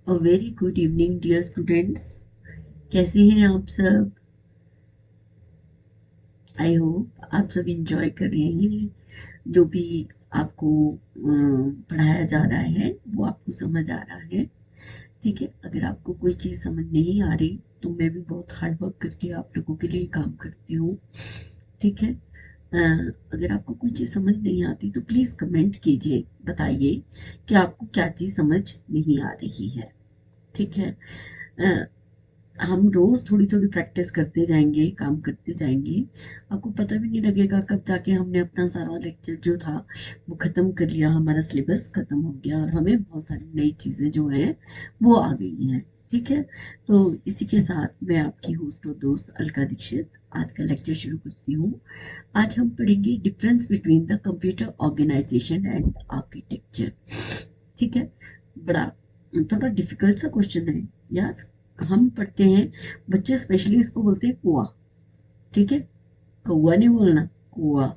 अ very good evening dear students. कैसे हैं आप सब? आई होप आप सब इंजॉय कर रहे हैं। जो भी आपको पढ़ाया जा रहा है वो आपको समझ आ रहा है। ठीक है, अगर आपको कोई चीज़ समझ नहीं आ रही तो मैं भी बहुत हार्ड वर्क करके आप लोगों के लिए काम करती हूँ। ठीक है। अगर आपको कोई चीज़ समझ नहीं आती तो प्लीज़ कमेंट कीजिए, बताइए कि आपको क्या चीज़ समझ नहीं आ रही है। ठीक है। अ, हम रोज थोड़ी थोड़ी प्रैक्टिस करते जाएंगे, काम करते जाएंगे। आपको पता भी नहीं लगेगा कब जाके हमने अपना सारा लेक्चर जो था वो खत्म कर लिया, हमारा सिलेबस खत्म हो गया और हमें बहुत सारी नई चीजें जो हैं वो आ गई हैं। ठीक है। तो इसी के साथ मैं आपकी होस्ट और दोस्त अलका दीक्षित आज का लेक्चर शुरू करती हूँ। आज हम पढ़ेंगे difference between the computer organisation and architecture. ठीक है। बड़ा थोड़ा डिफिकल्ट सा क्वेश्चन है यार। हम पढ़ते हैं, बच्चे स्पेशली इसको बोलते हैं कुआ। ठीक है। कौआ नहीं बोलना, कुआ।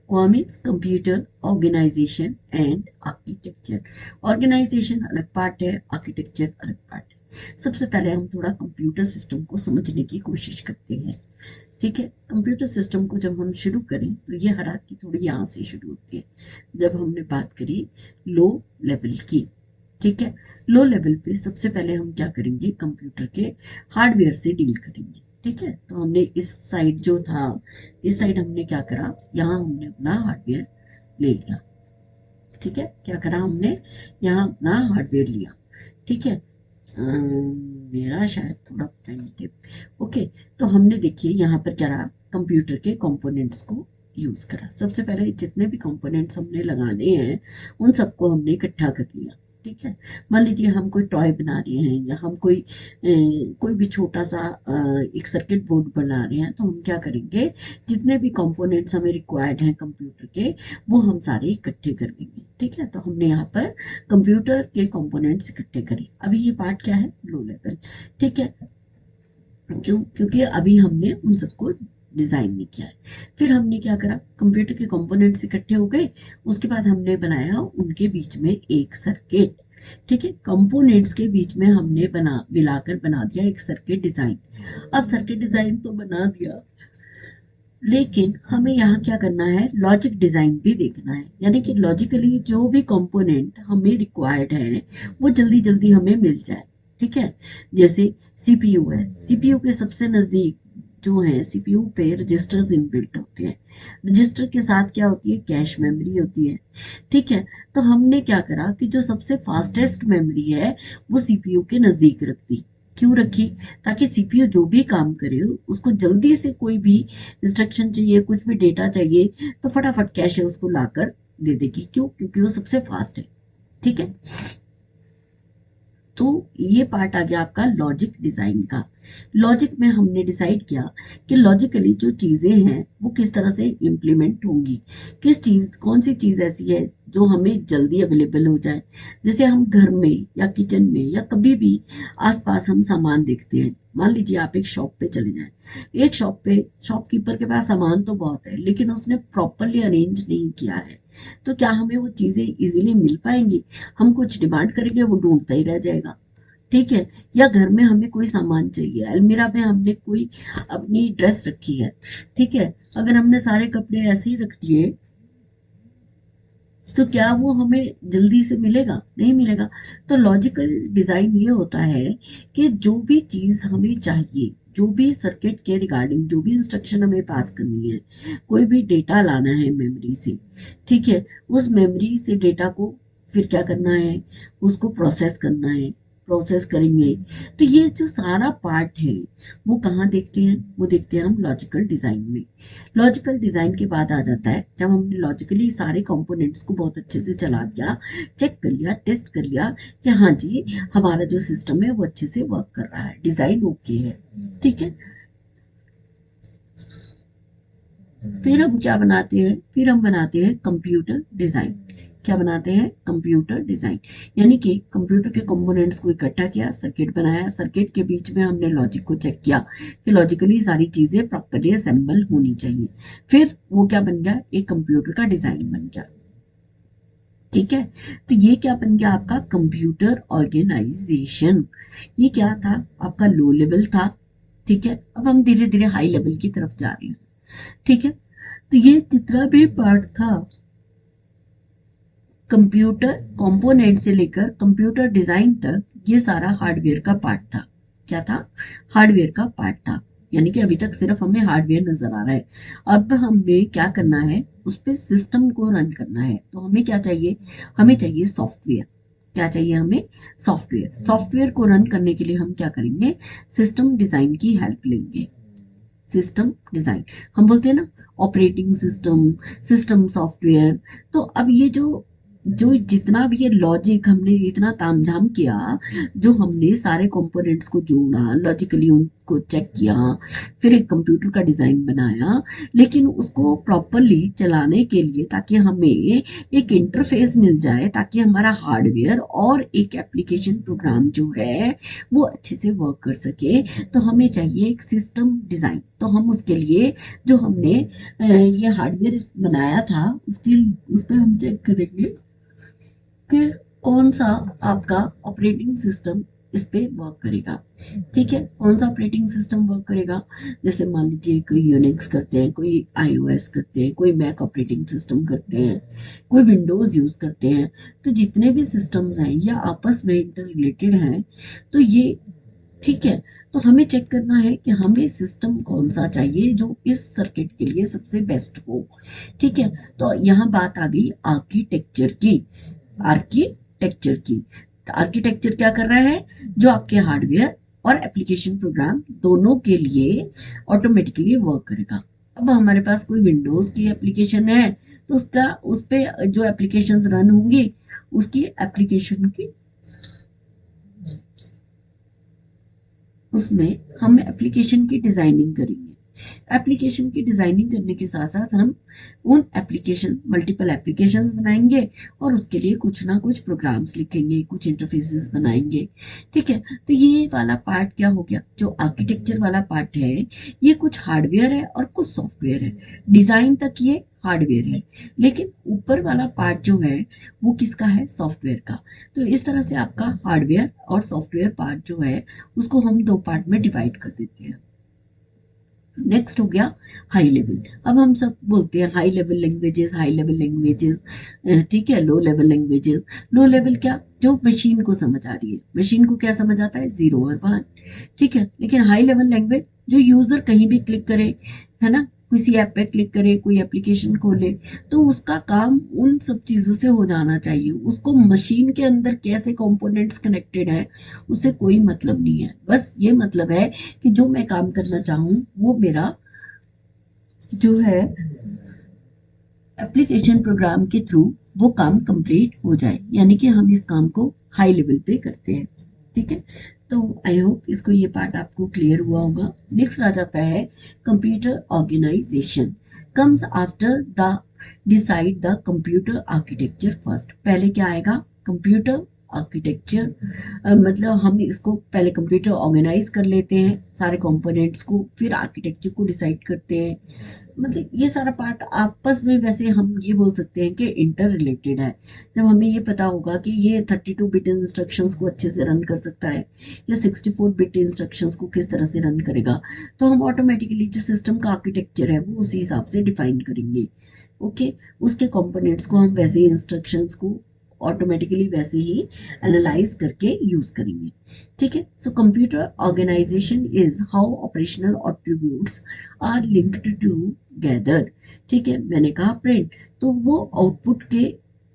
कुआ means computer organisation and architecture. Organisation अलग पार्ट है, आर्किटेक्चर अलग पार्ट है। सबसे पहले हम थोड़ा कंप्यूटर सिस्टम को समझने की कोशिश करते हैं। ठीक है। कंप्यूटर सिस्टम को जब हम शुरू करें तो ये हायरार्की थोड़ी यहाँ से शुरू होती है। जब हमने बात करी लो लेवल की। ठीक है। लो लेवल पे सबसे पहले हम क्या करेंगे, कंप्यूटर के हार्डवेयर से डील करेंगे। ठीक है। तो हमने इस साइड जो था, इस साइड हमने क्या करा, यहाँ हमने अपना हार्डवेयर ले लिया। ठीक है। क्या करा हमने, यहाँ अपना हार्डवेयर लिया। ठीक है। मेरा शायद थोड़ा पेन टिप। ओके। तो हमने देखिए यहाँ पर क्या रहा, कंप्यूटर के कंपोनेंट्स को यूज करा। सबसे पहले जितने भी कंपोनेंट्स हमने लगाने हैं उन सबको हमने इकट्ठा कर लिया। ठीक है। मान लीजिए हम कोई टॉय बना रहे हैं या हम कोई भी छोटा सा एक सर्किट बोर्ड बना रहे हैं तो हम क्या करेंगे, जितने भी कंपोनेंट्स हमें रिक्वायर्ड हैं कंप्यूटर के वो हम सारे इकट्ठे कर लेंगे। ठीक है। तो हमने यहाँ पर कंप्यूटर के कंपोनेंट्स इकट्ठे करें। अभी ये पार्ट क्या है, लो लेवल। ठीक है। क्योंकि अभी हमने उन सबको डिजाइन नहीं किया है। फिर हमने क्या करा, कंप्यूटर के कंपोनेंट्स इकट्ठे हो गए। उसके बाद हमने बनाया उनके बीच में एक सर्किट। ठीक है। कंपोनेंट्स के बीच में हमने मिलाकर बना दिया एक सर्किट डिजाइन। अब सर्किट डिजाइन तो बना दिया, लेकिन हमें यहाँ क्या करना है, लॉजिक डिजाइन भी देखना है। यानी कि लॉजिकली जो भी कंपोनेंट हमें रिक्वायर्ड है वो जल्दी जल्दी हमें मिल जाए। ठीक है। जैसे सीपीयू है, सीपीयू के सबसे नजदीक जो है, सीपीयू पे रजिस्टर्स इनबिल्ट होते हैं। रजिस्टर के साथ क्या होती है, कैश मेमोरी होती है। ठीक है। तो हमने क्या करा कि जो सबसे फास्टेस्ट मेमोरी है वो सीपीयू के नजदीक रख दी। क्यों रखी, ताकि सीपीयू जो भी काम करे उसको जल्दी से कोई भी इंस्ट्रक्शन चाहिए, कुछ भी डेटा चाहिए तो फटाफट कैश है उसको लाकर दे देगी। क्यों, क्योंकि वो सबसे फास्ट है। ठीक है। तो ये पार्ट आ गया आपका लॉजिक डिजाइन का। लॉजिक में हमने डिसाइड किया कि लॉजिकली जो चीजें हैं वो किस तरह से इम्प्लीमेंट होंगी, किस चीज, कौन सी चीज ऐसी है जो हमें जल्दी अवेलेबल हो जाए। जैसे हम घर में या किचन में या कभी भी आसपास हम सामान देखते हैं। मान लीजिए आप एक शॉप पे चले जाएं, एक शॉप पे शॉपकीपर के पास सामान तो बहुत है लेकिन उसने प्रॉपरली अरेंज नहीं किया है। तो क्या हमें वो चीजें इजीली मिल पाएंगी? हम कुछ डिमांड करेंगे वो ढूंढता ही रह जाएगा। ठीक है। या घर में हमें कोई सामान चाहिए, अलमीरा में हमने कोई अपनी ड्रेस रखी है। ठीक है। अगर हमने सारे कपड़े ऐसे ही रख दिए तो क्या वो हमें जल्दी से मिलेगा? नहीं मिलेगा। तो लॉजिकल डिजाइन ये होता है कि जो भी चीज हमें चाहिए, जो भी सर्किट के रिगार्डिंग जो भी इंस्ट्रक्शन हमें पास करनी है, कोई भी डेटा लाना है मेमोरी से। ठीक है। उस मेमोरी से डेटा को फिर क्या करना है, उसको प्रोसेस करना है, प्रोसेस करेंगे। तो ये जो सारा पार्ट है वो कहाँ देखते हैं, वो देखते हैं हम लॉजिकल डिजाइन में। लॉजिकल डिजाइन के बाद आ जाता है जब हमने लॉजिकली सारे कंपोनेंट्स को बहुत अच्छे से चला दिया, चेक कर लिया, टेस्ट कर लिया कि हाँ जी हमारा जो सिस्टम है वो अच्छे से वर्क कर रहा है, डिजाइन ओके है। ठीक है। फिर हम क्या बनाते हैं, फिर हम बनाते हैं कंप्यूटर डिजाइन। क्या बनाते हैं, कंप्यूटर डिजाइन। यानी कि कंप्यूटर के कंपोनेंट्स को इकट्ठा किया, सर्किट बनाया, सर्किट के बीच में हमने लॉजिक को चेक किया कि लॉजिकली सारी चीजें प्रॉपर्ली असेंबल होनी चाहिए। फिर वो क्या बन गया, एक कंप्यूटर का डिजाइन बन गया। ठीक है। तो ये क्या बन गया आपका कंप्यूटर ऑर्गेनाइजेशन। ये क्या था आपका लो लेवल था। ठीक है, अब हम धीरे धीरे हाई लेवल की तरफ जा रहे हैं। ठीक है, तो ये जितना भी पार्ट था कंप्यूटर कंपोनेंट से लेकर कंप्यूटर डिजाइन तक, ये सारा हार्डवेयर का पार्ट था। क्या था? हार्डवेयर का पार्ट था। यानी कि अभी तक सिर्फ हमें हार्डवेयर नजर आ रहा है। अब हमें क्या करना है, उस पे सिस्टम को रन करना है। तो हमें क्या चाहिए? हमें चाहिए सॉफ्टवेयर। क्या चाहिए हमें? सॉफ्टवेयर। सॉफ्टवेयर को रन करने के लिए हम क्या करेंगे? सिस्टम डिजाइन की हेल्प लेंगे। सिस्टम डिजाइन, हम बोलते हैं ना ऑपरेटिंग सिस्टम, सिस्टम सॉफ्टवेयर। तो अब ये जो जो जितना भी ये लॉजिक हमने इतना तामझाम किया, जो हमने सारे कंपोनेंट्स को जोड़ा, लॉजिकली उनको चेक किया, फिर एक कंप्यूटर का डिजाइन बनाया, लेकिन उसको प्रॉपरली चलाने के लिए ताकि हमें एक इंटरफेस मिल जाए, ताकि हमारा हार्डवेयर और एक एप्लीकेशन प्रोग्राम जो है वो अच्छे से वर्क कर सके, तो हमें चाहिए एक सिस्टम डिजाइन। तो हम उसके लिए जो हमने ये हार्डवेयर बनाया था, उसके उस पर हम चेक करेंगे कि कौन सा आपका ऑपरेटिंग सिस्टम इस पे वर्क करेगा। ठीक है, कौन सा ऑपरेटिंग सिस्टम वर्क करेगा। जैसे मान लीजिए कोई यूनिक्स करते हैं, कोई आईओएस करते हैं, कोई मैक ऑपरेटिंग सिस्टम करते हैं, कोई विंडोज यूज करते हैं। तो जितने भी सिस्टम्स हैं ये आपस में इंटर रिलेटेड हैं। तो ये ठीक है, तो हमें चेक करना है कि हमें सिस्टम कौन सा चाहिए जो इस सर्किट के लिए सबसे बेस्ट हो। ठीक है, तो यहाँ बात आ गई आर्किटेक्चर की। आर्किटेक्चर की, तो आर्किटेक्चर क्या कर रहा है? जो आपके हार्डवेयर और एप्लीकेशन प्रोग्राम दोनों के लिए ऑटोमेटिकली वर्क करेगा। अब हमारे पास कोई विंडोज की एप्लीकेशन है, तो उसका उस पे जो एप्लीकेशंस रन होंगी, उसकी एप्लीकेशन की उसमें हम एप्लीकेशन की डिजाइनिंग करेंगे। एप्लीकेशन की डिजाइनिंग करने के साथ साथ हम उन एप्लीकेशन मल्टीपल एप्लीकेशंस बनाएंगे और उसके लिए कुछ ना कुछ प्रोग्राम्स लिखेंगे, कुछ इंटरफेसेस बनाएंगे। ठीक है, तो ये वाला पार्ट क्या हो गया? जो आर्किटेक्चर वाला पार्ट है, ये कुछ हार्डवेयर है और कुछ सॉफ्टवेयर है। डिजाइन तक ये हार्डवेयर है, लेकिन ऊपर वाला पार्ट जो है वो किसका है? सॉफ्टवेयर का। तो इस तरह से आपका हार्डवेयर और सॉफ्टवेयर पार्ट जो है उसको हम दो पार्ट में डिवाइड कर देते हैं। नेक्स्ट हो गया हाई लेवल। अब हम सब बोलते हैं high level languages, high level languages. ठीक है, low level languages. Low level क्या? जो मशीन को समझ आ रही है। मशीन को क्या समझ आता है? जीरो और वन। ठीक है, लेकिन हाई लेवल लैंग्वेज जो यूजर कहीं भी क्लिक करे, है ना, किसी ऐप पे क्लिक करे, कोई एप्लीकेशन खोले, तो उसका काम उन सब चीजों से हो जाना चाहिए। उसको मशीन के अंदर कैसे कंपोनेंट्स कनेक्टेड है उससे कोई मतलब नहीं है। बस ये मतलब है कि जो मैं काम करना चाहूँ वो मेरा जो है एप्लीकेशन प्रोग्राम के थ्रू वो काम कंप्लीट हो जाए। यानी कि हम इस काम को हाई लेवल पे करते हैं। ठीक है, तो आई होप इसको ये पार्ट आपको क्लियर हुआ होगा। नेक्स्ट आ जाता है computer organisation comes after the decide the computer architecture first. पहले क्या आएगा? Computer architecture. मतलब हम इसको पहले कंप्यूटर ऑर्गेनाइज कर लेते हैं सारे कंपोनेंट्स को, फिर आर्किटेक्चर को डिसाइड करते हैं। मतलब ये सारा पार्ट आपस में वैसे हम ये बोल सकते हैं कि इंटर रिलेटेड है। जब हमें ये पता होगा कि ये 32 बिट इंस्ट्रक्शंस को अच्छे से रन कर सकता है या 64 बिट इंस्ट्रक्शंस को किस तरह से रन करेगा, तो हम ऑटोमेटिकली जो सिस्टम का आर्किटेक्चर है वो उसी हिसाब से डिफाइन करेंगे। ओके, उसके कंपोनेंट्स को हम वैसे इंस्ट्रक्शंस को ऑटोमेटिकली वैसे ही एनालाइज करके यूज करेंगे। ठीक है, so computer organisation is how operational attributes are linked together. ठीक है, मैंने कहा प्रिंट, तो वो आउटपुट के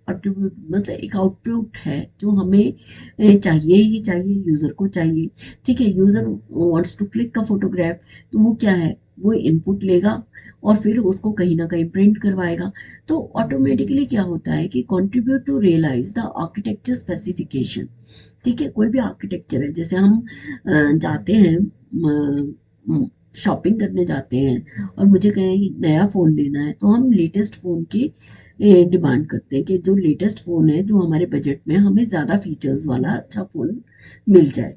एट्रीब्यूट मतलब एक आउटपुट है जो हमें चाहिए ही चाहिए, यूजर को चाहिए। ठीक है, यूजर वांट्स टू क्लिक का फोटोग्राफ, तो वो क्या है? वो इनपुट लेगा और फिर उसको कहीं ना कहीं प्रिंट करवाएगा। तो ऑटोमेटिकली क्या होता है कि contribute to realise the architecture specification. ठीक है, कोई भी आर्किटेक्चर है, जैसे हम जाते हैं शॉपिंग करने जाते हैं और मुझे कहीं नया फ़ोन लेना है, तो हम लेटेस्ट फ़ोन की डिमांड करते हैं कि जो लेटेस्ट फ़ोन है जो हमारे बजट में हमें ज़्यादा फीचर्स वाला अच्छा फ़ोन मिल जाए।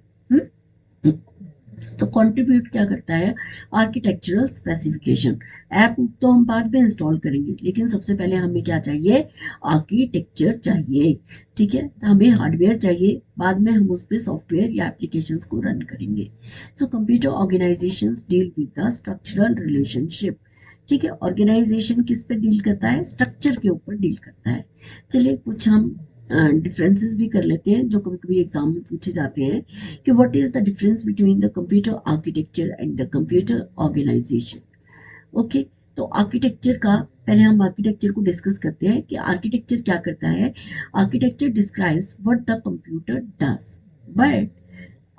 तो कंट्रीब्यूट क्या करता है, आर्किटेक्चरल स्पेसिफिकेशन। ऐप तो हम बाद में इंस्टॉल करेंगे, लेकिन सबसे पहले हमें क्या चाहिए, आर्किटेक्चर चाहिए। ठीक है, तो हमें हार्डवेयर चाहिए, बाद में हम उस पर सॉफ्टवेयर या एप्लीकेशंस को रन करेंगे। So computer organisations deal with the structural relationship. ठीक है, ऑर्गेनाइजेशन किस पे डील करता है, स्ट्रक्चर के ऊपर डील करता है। चलिए कुछ हम डिफरेंसेस भी कर लेते हैं जो कभी कभी एग्जाम में पूछे जाते हैं, कि what is the difference between the computer architecture and the computer organisation. Okay, तो आर्किटेक्चर का, पहले हम आर्किटेक्चर को डिस्कस करते हैं कि आर्किटेक्चर क्या करता है। Architecture describes what the computer does, but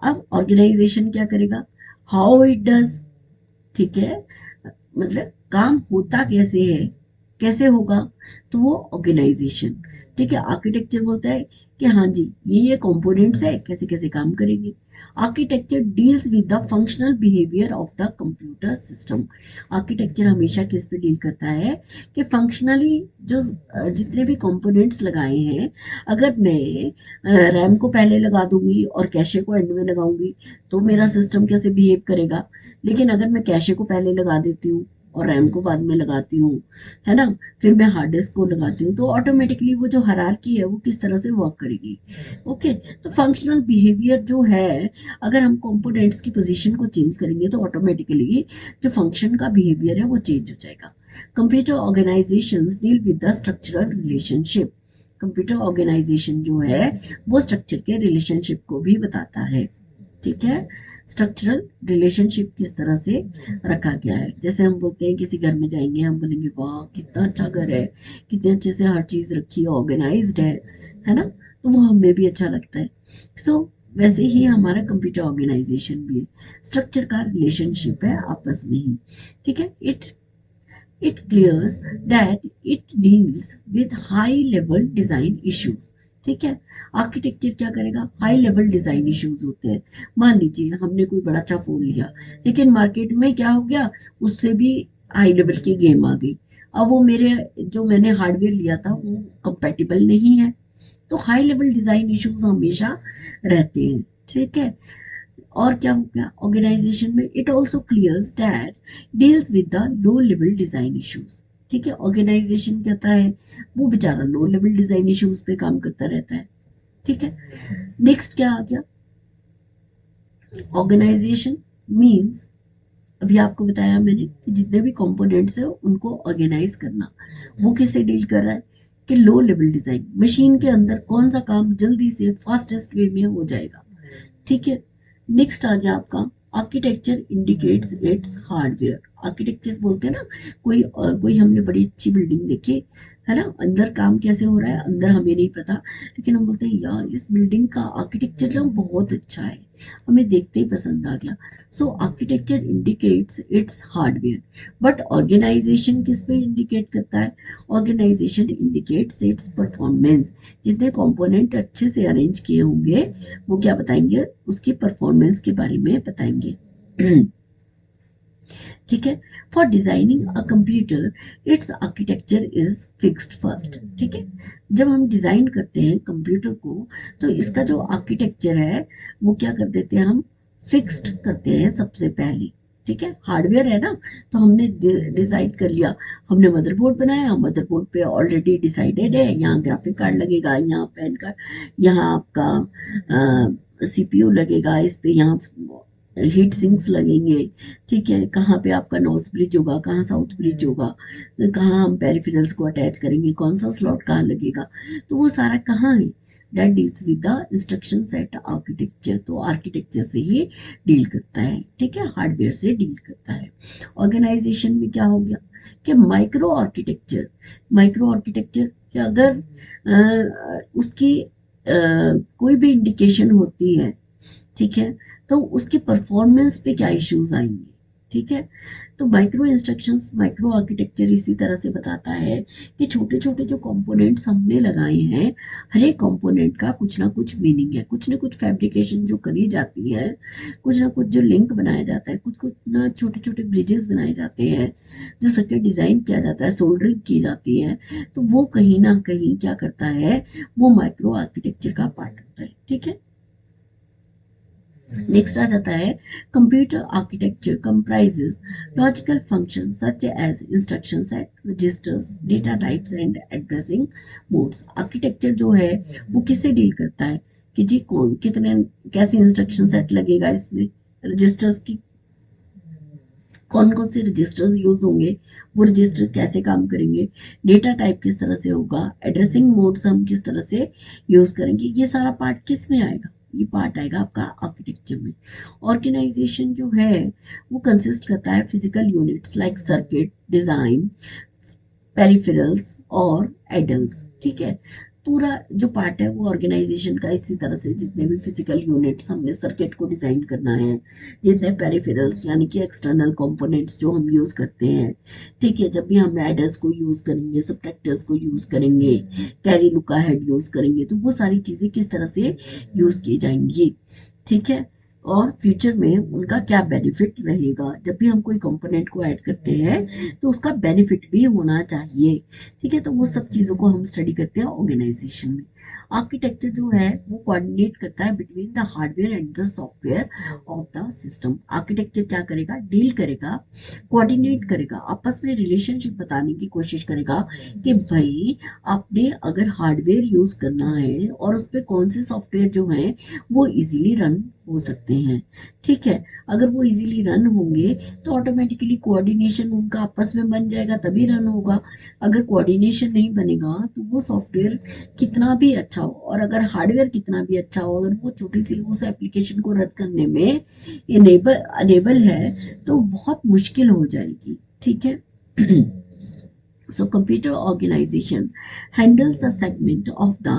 अब ऑर्गेनाइजेशन क्या करेगा, हाउ इट डज। ठीक है, मतलब काम होता कैसे है, कैसे होगा, तो वो ऑर्गेनाइजेशन। ठीक है, आर्किटेक्चर बोलता है कि हाँ जी ये कंपोनेंट्स है, कैसे कैसे काम करेंगे। Architecture deals with the functional behaviour of the computer system. Architecture हमेशा किस पे डील करता है, कि फंक्शनली जो जितने भी कंपोनेंट्स लगाए हैं, अगर मैं रैम को पहले लगा दूंगी और कैशे को एंड में लगाऊंगी तो मेरा सिस्टम कैसे बिहेव करेगा। लेकिन अगर मैं कैशे को पहले लगा देती हूँ और रैम को बाद में लगाती हूँ, है ना, फिर मैं हार्ड डिस्क को लगाती हूँ, तो ऑटोमेटिकली वो जो हायरार्की है वो किस तरह से वर्क करेगी। ओके, तो फंक्शनल बिहेवियर जो है, अगर हम कंपोनेंट्स की पोजीशन को चेंज करेंगे तो ऑटोमेटिकली जो फंक्शन का बिहेवियर है वो चेंज हो जाएगा। Computer organisations deal with the structural relationship. Computer organisation जो है वो स्ट्रक्चर के रिलेशनशिप को भी बताता है। ठीक है, स्ट्रक्चरल रिलेशनशिप किस तरह से रखा गया है। जैसे हम बोलते हैं किसी घर में जाएंगे, हम बोलेंगे वाह कितना अच्छा घर है, कितने अच्छे से हर चीज रखी है, ऑर्गेनाइज्ड है ना, तो वो हमें भी अच्छा लगता है। सो वैसे ही हमारा कंप्यूटर ऑर्गेनाइजेशन भी है, स्ट्रक्चर का रिलेशनशिप है आपस में ही। ठीक है, it clears that it deals with high level design issues। ठीक है, आर्किटेक्चर क्या करेगा, हाई लेवल डिजाइन इश्यूज होते हैं। मान लीजिए हमने कोई बड़ा अच्छा फोन लिया, लेकिन मार्केट में क्या हो गया, उससे भी हाई लेवल की गेम आ गई। अब वो मेरे जो मैंने हार्डवेयर लिया था वो कंपेटिबल नहीं है, तो हाई लेवल डिजाइन इश्यूज हमेशा रहते हैं। ठीक है, और क्या हो गया ऑर्गेनाइजेशन में, it also clears that deals with the low level design issues. ठीक है, ऑर्गेनाइजेशन कहता है वो बेचारा लो लेवल डिजाइन इश्यूज पे काम करता रहता है। ठीक है, नेक्स्ट क्या आ गया, ऑर्गेनाइजेशन मीन्स, अभी आपको बताया मैंने कि जितने भी कंपोनेंट्स है उनको ऑर्गेनाइज करना। वो किससे डील कर रहा है, कि लो लेवल डिजाइन, मशीन के अंदर कौन सा काम जल्दी से फास्टेस्ट वे में हो जाएगा। ठीक है, नेक्स्ट आ गया आपका, architecture indicates its hardware. Architecture बोलते हैं ना, कोई हमने बड़ी अच्छी बिल्डिंग देखी, है ना, अंदर काम कैसे हो रहा है अंदर हमें नहीं पता, लेकिन हम बोलते हैं यार इस बिल्डिंग का आर्किटेक्चर ना बहुत अच्छा है, हमें देखते ही पसंद आ गया। So architecture indicates its hardware, but organisation किस पे इंडिकेट करता है, ऑर्गेनाइजेशन इंडिकेट्स इट्स परफॉर्मेंस। जितने कंपोनेंट अच्छे से अरेंज किए होंगे वो क्या बताएंगे, उसकी परफॉर्मेंस के बारे में बताएंगे। ठीक है, for designing a computer it's architecture is fixed first. ठीक है, जब हम डिजाइन करते हैं कंप्यूटर को तो इसका जो आर्किटेक्चर है वो क्या कर देते हैं, हम फिक्स्ड करते हैं सबसे पहले। ठीक है, हार्डवेयर है ना, तो हमने डिसाइड कर लिया, हमने मदरबोर्ड बनाया, मदरबोर्ड पे ऑलरेडी डिसाइडेड है यहाँ ग्राफिक कार्ड लगेगा, यहाँ पेन कार्ड, यहाँ आपका सीपीयू लगेगा, इस पे यहाँ हीट सिंक्स लगेंगे। ठीक है, कहाँ पे आपका नॉर्थ ब्रिज होगा, कहाँ साउथ ब्रिज होगा, तो कहाँ हम पेरिफेरल्स को अटैच करेंगे, कौन सा स्लॉट कहाँ लगेगा, तो वो सारा कहाँ है, date deals with the instruction set architecture. तो आर्किटेक्चर से ही डील करता है। ठीक है, हार्डवेयर से डील करता है। ऑर्गेनाइजेशन में क्या हो गया, कि माइक्रो आर्किटेक्चर कि अगर उसकी कोई भी इंडिकेशन होती है, ठीक है, तो उसके परफॉर्मेंस पे क्या इश्यूज आएंगे। ठीक है, तो माइक्रो इंस्ट्रक्शंस, माइक्रो आर्किटेक्चर इसी तरह से बताता है कि छोटे छोटे जो कंपोनेंट्स हमने लगाए हैं, हर एक कंपोनेंट का कुछ ना कुछ मीनिंग है, कुछ ना कुछ फैब्रिकेशन जो करी जाती है, कुछ ना कुछ जो लिंक बनाया जाता है, कुछ कुछ ना छोटे छोटे ब्रिजेस बनाए जाते हैं, जो सर्किट डिजाइन किया जाता है, सोल्डरिंग की जाती है, तो वो कहीं ना कहीं क्या करता है, वो माइक्रो आर्किटेक्चर का पार्ट होता है। ठीक है, नेक्स्ट आ जाता है computer architecture comprises logical function such as instruction set, registers, data types and addressing modes. Architecture जो है वो किससे डील करता है कि जी कौन कितने कैसे इंस्ट्रक्शन सेट लगेगा, इसमें रजिस्टर्स की कौन कौन से रजिस्टर्स यूज होंगे, वो रजिस्टर कैसे काम करेंगे, डेटा टाइप किस तरह से होगा, एड्रेसिंग मोड्स हम किस तरह से यूज करेंगे, ये सारा पार्ट किस में आएगा, ये पार्ट आएगा आपका आर्किटेक्चर में। ऑर्गेनाइजेशन जो है वो कंसिस्ट करता है physical units like circuit design, peripherals और एडल्ट। ठीक है, पूरा जो पार्ट है वो ऑर्गेनाइजेशन का इसी तरह से जितने भी फिजिकल यूनिट्स हमने सर्किट को डिजाइन करना है, जितने पेरिफेरल्स यानी कि एक्सटर्नल कंपोनेंट्स जो हम यूज करते हैं, ठीक है, जब भी हम एडर्स को यूज करेंगे, सब्ट्रैक्टर्स को यूज करेंगे, कैरी लुका हेड यूज करेंगे, तो वो सारी चीजें किस तरह से यूज की जाएंगी। ठीक है, और फ्यूचर में उनका क्या बेनिफिट रहेगा, जब भी हम कोई कंपोनेंट को ऐड करते हैं तो उसका बेनिफिट भी होना चाहिए। ठीक है, तो वो सब चीज़ों को हम स्टडी करते हैं ऑर्गेनाइजेशन में। आर्किटेक्चर जो है वो कोऑर्डिनेट करता है between the hardware and the software of the system. Architecture क्या करेगा, डील करेगा, कोऑर्डिनेट करेगा, आपस में रिलेशनशिप बताने की कोशिश करेगा कि भाई आपने अगर हार्डवेयर यूज करना है और उस पर कौन से सॉफ्टवेयर जो हैं वो इजीली रन हो सकते हैं। ठीक है, अगर वो इजीली रन होंगे तो ऑटोमेटिकली कोऑर्डिनेशन उनका आपस में बन जाएगा, तभी रन होगा। अगर कोऑर्डिनेशन नहीं बनेगा तो वो सॉफ्टवेयर कितना भी अच्छा हो और अगर हार्डवेयर कितना भी अच्छा हो, अगर वो छोटी सी उस एप्लीकेशन को रन करने में अनेबल है तो बहुत मुश्किल हो जाएगी। ठीक है। So computer organization handles the segment of the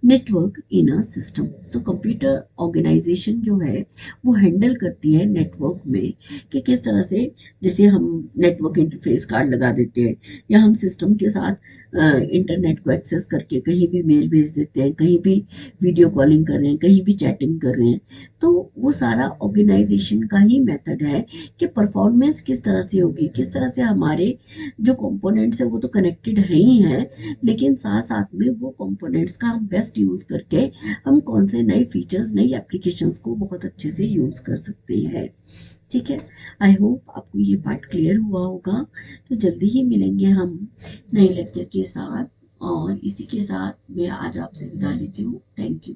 network in a system. So computer organization जो है वो हैंडल करती है नेटवर्क में कि किस तरह से, जैसे हम नेटवर्क इंटरफेस कार्ड लगा देते हैं या हम सिस्टम के साथ इंटरनेट को एक्सेस करके कहीं भी मेल भेज देते हैं, कहीं भी वीडियो कॉलिंग कर रहे हैं, कहीं भी चैटिंग कर रहे हैं, तो वो सारा ऑर्गेनाइजेशन का ही मेथड है कि परफॉर्मेंस किस तरह से होगी, किस तरह से हमारे जो कंपोनेंट्स है वो तो कनेक्टेड है ही हैं, लेकिन साथ साथ में वो कंपोनेंट्स का हम बेस्ट यूज करके हम कौन से नए फीचर्स, नई एप्लीकेशंस को बहुत अच्छे से यूज कर सकते हैं। ठीक है, आई होप आपको ये पार्ट क्लियर हुआ होगा। तो जल्दी ही मिलेंगे हम नए लेक्चर के साथ, और इसी के साथ मैं आज आपसे विदा लेती हूँ। Thank you.